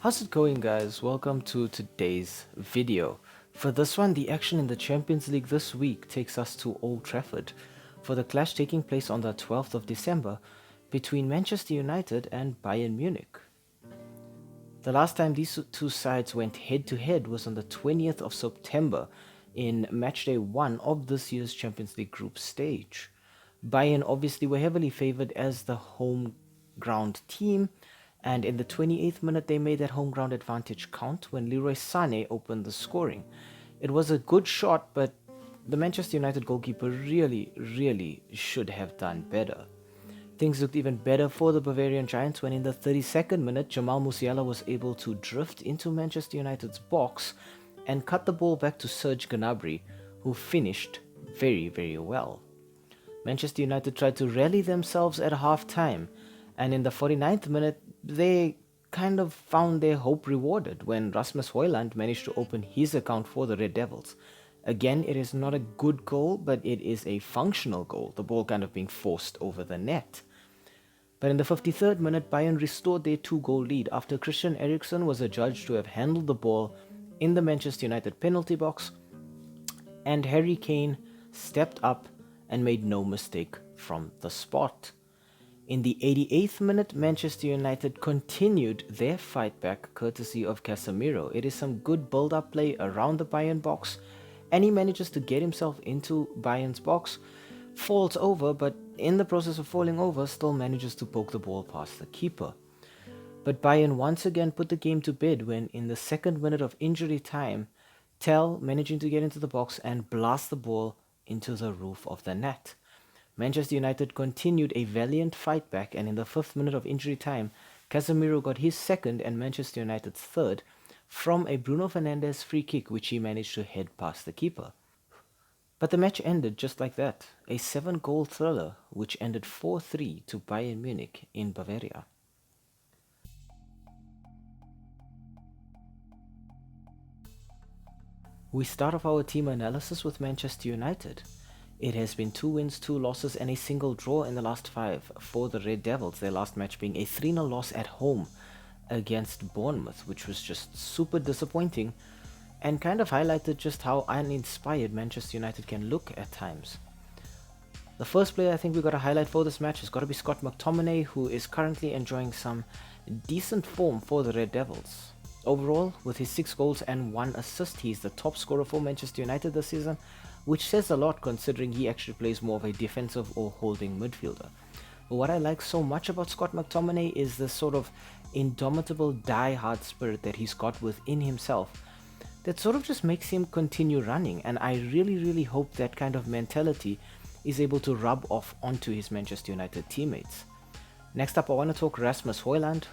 How's it going, guys? Welcome to today's video. For this one, the action in the Champions League this week takes us to Old Trafford for the clash taking place on the 12th of December between Manchester United and Bayern Munich. The last time these two sides went head to head was on the 20th of September in matchday 1 of this year's Champions League group stage. Bayern obviously were heavily favored as the home ground team, and in the 28th minute they made that home ground advantage count when Leroy Sané opened the scoring. It was a good shot, but the Manchester United goalkeeper really should have done better. Things looked even better for the Bavarian Giants when in the 32nd minute Jamal Musiala was able to drift into Manchester United's box and cut the ball back to Serge Gnabry, who finished very well. Manchester United tried to rally themselves at half-time, and in the 49th minute they kind of found their hope rewarded when Rasmus Højlund managed to open his account for the Red Devils. Again, it is not a good goal, but it is a functional goal, the ball kind of being forced over the net. But in the 53rd minute, Bayern restored their 2-goal lead after Christian Eriksen was adjudged to have handled the ball in the Manchester United penalty box, and Harry Kane stepped up and made no mistake from the spot. In the 88th minute, Manchester United continued their fight back courtesy of Casemiro. It is some good build-up play around the Bayern box, and he manages to get himself into Bayern's box, falls over, but in the process of falling over, still manages to poke the ball past the keeper. But Bayern once again put the game to bed when, in the 2nd minute of injury time, Tell managing to get into the box and blast the ball into the roof of the net. Manchester United continued a valiant fight back, and in the 5th minute of injury time, Casemiro got his 2nd and Manchester United's 3rd from a Bruno Fernandes free kick which he managed to head past the keeper. But the match ended just like that, a 7-goal thriller which ended 4-3 to Bayern Munich in Bavaria. We start off our team analysis with Manchester United. It has been 2 wins, 2 losses and a single draw in the last 5 for the Red Devils, their last match being a 3-0 loss at home against Bournemouth, which was just super disappointing and kind of highlighted just how uninspired Manchester United can look at times. The first player I think we got to highlight for this match has got to be Scott McTominay, who is currently enjoying some decent form for the Red Devils. Overall, with his 6 goals and 1 assist, he's the top scorer for Manchester United this season, which says a lot considering he actually plays more of a defensive or holding midfielder. But what I like so much about Scott McTominay is the sort of indomitable die-hard spirit that he's got within himself that sort of just makes him continue running, and I really hope that kind of mentality is able to rub off onto his Manchester United teammates. Next up, I want to talk Rasmus Højlund.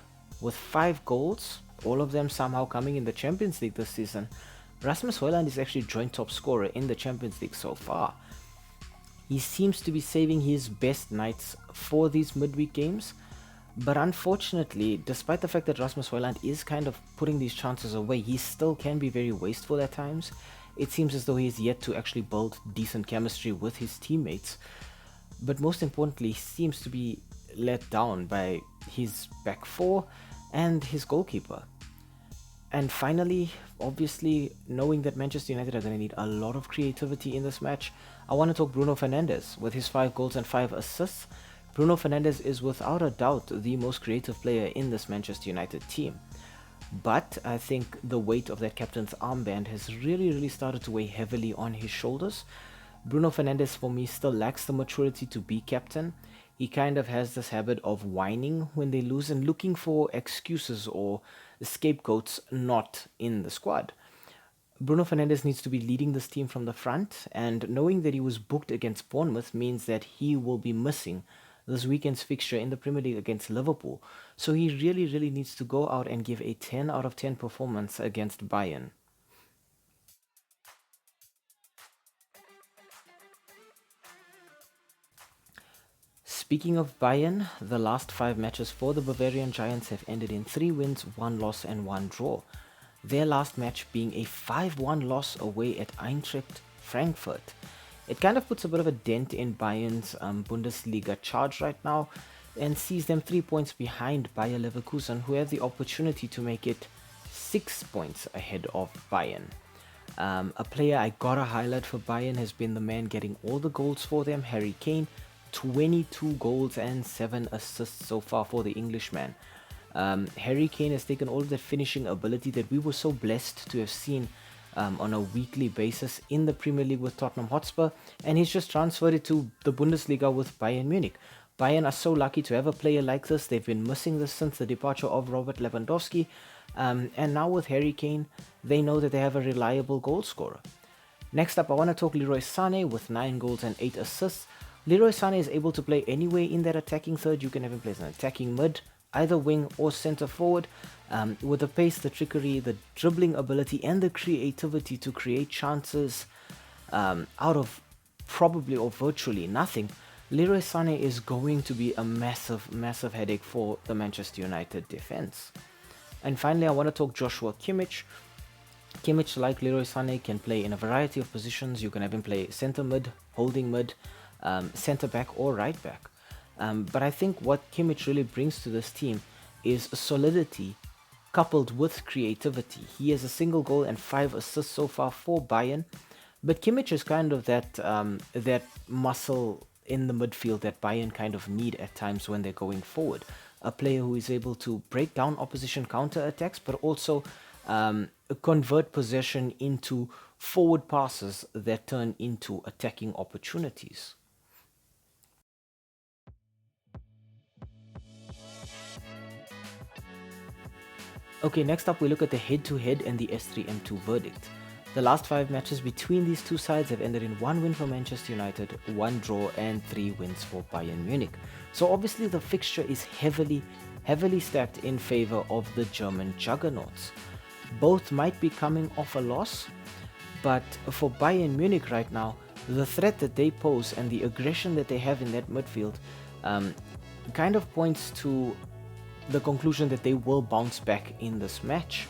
With 5 goals, all of them somehow coming in the Champions League this season, Rasmus Højlund is actually joint top scorer in the Champions League so far. He seems to be saving his best nights for these midweek games, but unfortunately, despite the fact that Rasmus Højlund is kind of putting these chances away, he still can be very wasteful at times. It seems as though he is yet to actually build decent chemistry with his teammates, but most importantly, he seems to be let down by his back 4 and his goalkeeper. And finally, obviously, knowing that Manchester United are going to need a lot of creativity in this match, I want to talk Bruno Fernandes. With his 5 goals and 5 assists, Bruno Fernandes is without a doubt the most creative player in this Manchester United team. But I think the weight of that captain's armband has really started to weigh heavily on his shoulders. Bruno Fernandes, for me, still lacks the maturity to be captain. He kind of has this habit of whining when they lose and looking for excuses or scapegoats not in the squad. Bruno Fernandes needs to be leading this team from the front, and knowing that he was booked against Bournemouth means that he will be missing this weekend's fixture in the Premier League against Liverpool. So he really needs to go out and give a 10 out of 10 performance against Bayern. Speaking of Bayern, the last 5 matches for the Bavarian Giants have ended in 3 wins, 1 loss and 1 draw. Their last match being a 5-1 loss away at Eintracht Frankfurt. It kind of puts a bit of a dent in Bayern's Bundesliga charge right now and sees them 3 points behind Bayer Leverkusen, who have the opportunity to make it 6 points ahead of Bayern. A player I gotta highlight for Bayern has been the man getting all the goals for them, Harry Kane. 22 goals and 7 assists so far for the Englishman. Harry Kane has taken all of that finishing ability that we were so blessed to have seen on a weekly basis in the Premier League with Tottenham Hotspur, and he's just transferred it to the Bundesliga with Bayern Munich. Bayern are so lucky to have a player like this. They've been missing this since the departure of Robert Lewandowski, and now with Harry Kane, they know that they have a reliable goal scorer. Next up, I want to talk Leroy Sané with 9 goals and 8 assists. Leroy Sané is able to play anywhere in that attacking third. You can have him play as an attacking mid, either wing or center forward. With the pace, the trickery, the dribbling ability, and the creativity to create chances out of probably or virtually nothing, Leroy Sané is going to be a massive, massive headache for the Manchester United defense. And finally, I want to talk Joshua Kimmich. Kimmich, like Leroy Sané, can play in a variety of positions. You can have him play center mid, holding mid, center back, or right back. But I think what Kimmich really brings to this team is solidity coupled with creativity. He has a single goal and 5 assists so far for Bayern. But Kimmich is kind of that muscle in the midfield that Bayern kind of need at times when they're going forward. A player who is able to break down opposition counter-attacks, but also convert possession into forward passes that turn into attacking opportunities. Okay, next up we look at the head-to-head and the S3M2 Verdict. The last 5 matches between these two sides have ended in 1 win for Manchester United, 1 draw and 3 wins for Bayern Munich. So obviously the fixture is heavily stacked in favor of the German juggernauts. Both might be coming off a loss, but for Bayern Munich right now, the threat that they pose and the aggression that they have in that midfield kind of points to the conclusion that they will bounce back in this match.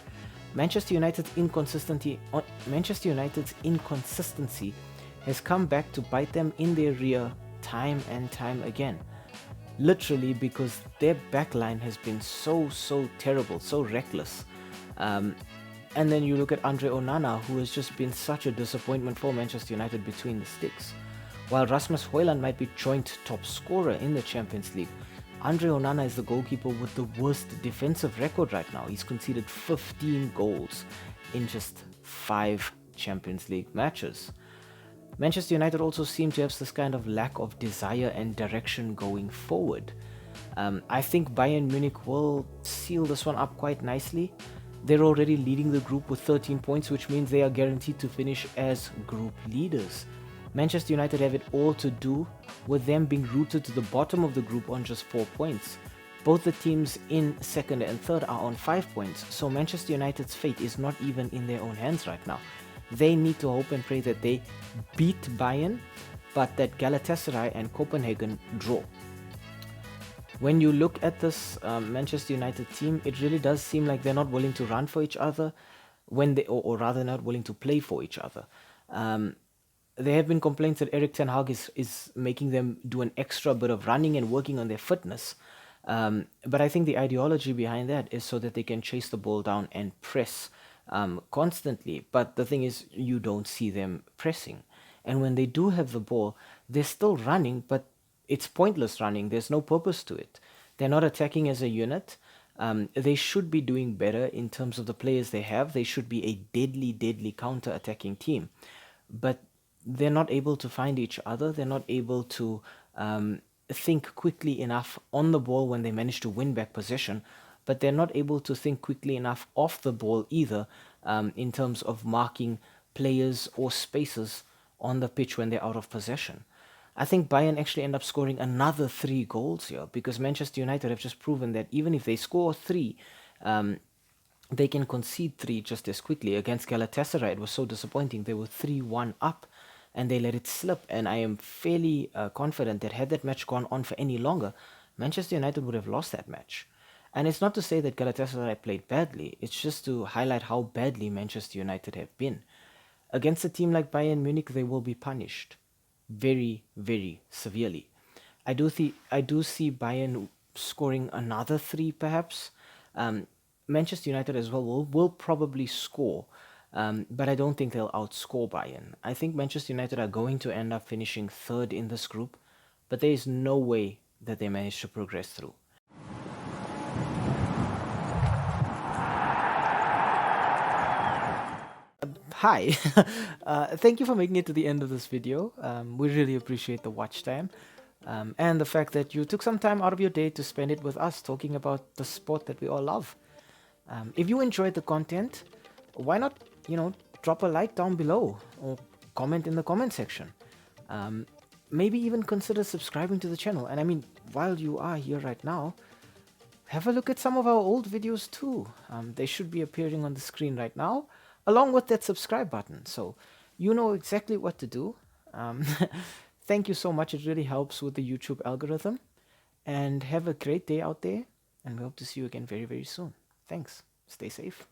Manchester United's inconsistency has come back to bite them in their rear time and time again. Literally, because their backline has been so terrible, so reckless. And then you look at Andre Onana, who has just been such a disappointment for Manchester United between the sticks. While Rasmus Højlund might be joint top scorer in the Champions League, Andre Onana is the goalkeeper with the worst defensive record right now. He's conceded 15 goals in just 5 Champions League matches. Manchester United also seem to have this kind of lack of desire and direction going forward. I think Bayern Munich will seal this one up quite nicely. They're already leading the group with 13 points, which means they are guaranteed to finish as group leaders. Manchester United have it all to do with them being rooted to the bottom of the group on just 4 points. Both the teams in second and third are on 5 points, so Manchester United's fate is not even in their own hands right now. They need to hope and pray that they beat Bayern, but that Galatasaray and Copenhagen draw. When you look at this Manchester United team, it really does seem like they're not willing to run for each other, or rather not willing to play for each other. There have been complaints that Erik ten Hag is making them do an extra bit of running and working on their fitness. But I think the ideology behind that is so that they can chase the ball down and press constantly. But the thing is, you don't see them pressing. And when they do have the ball, they're still running, but it's pointless running. There's no purpose to it. They're not attacking as a unit. They should be doing better in terms of the players they have. They should be a deadly counter-attacking team. But they're not able to find each other. They're not able to think quickly enough on the ball when they manage to win back possession, but they're not able to think quickly enough off the ball either in terms of marking players or spaces on the pitch when they're out of possession. I think Bayern actually end up scoring another 3 goals here because Manchester United have just proven that even if they score 3, they can concede 3 just as quickly. Against Galatasaray, it was so disappointing. They were 3-1 up and they let it slip. And I am fairly confident that had that match gone on for any longer, Manchester United would have lost that match. And it's not to say that Galatasaray played badly. It's just to highlight how badly Manchester United have been. Against a team like Bayern Munich, they will be punished very severely. I do see Bayern scoring another 3 perhaps. Manchester United as well will probably score, but I don't think they'll outscore Bayern. I think Manchester United are going to end up finishing third in this group, but there is no way that they manage to progress through. Hi, thank you for making it to the end of this video. We really appreciate the watch time, and the fact that you took some time out of your day to spend it with us talking about the sport that we all love. If you enjoyed the content, why not, drop a like down below or comment in the comment section. Maybe even consider subscribing to the channel. And I mean, while you are here right now, have a look at some of our old videos too. They should be appearing on the screen right now, along with that subscribe button. So you know exactly what to do. Thank you so much. It really helps with the YouTube algorithm. And have a great day out there. And we hope to see you again very, very soon. Thanks. Stay safe.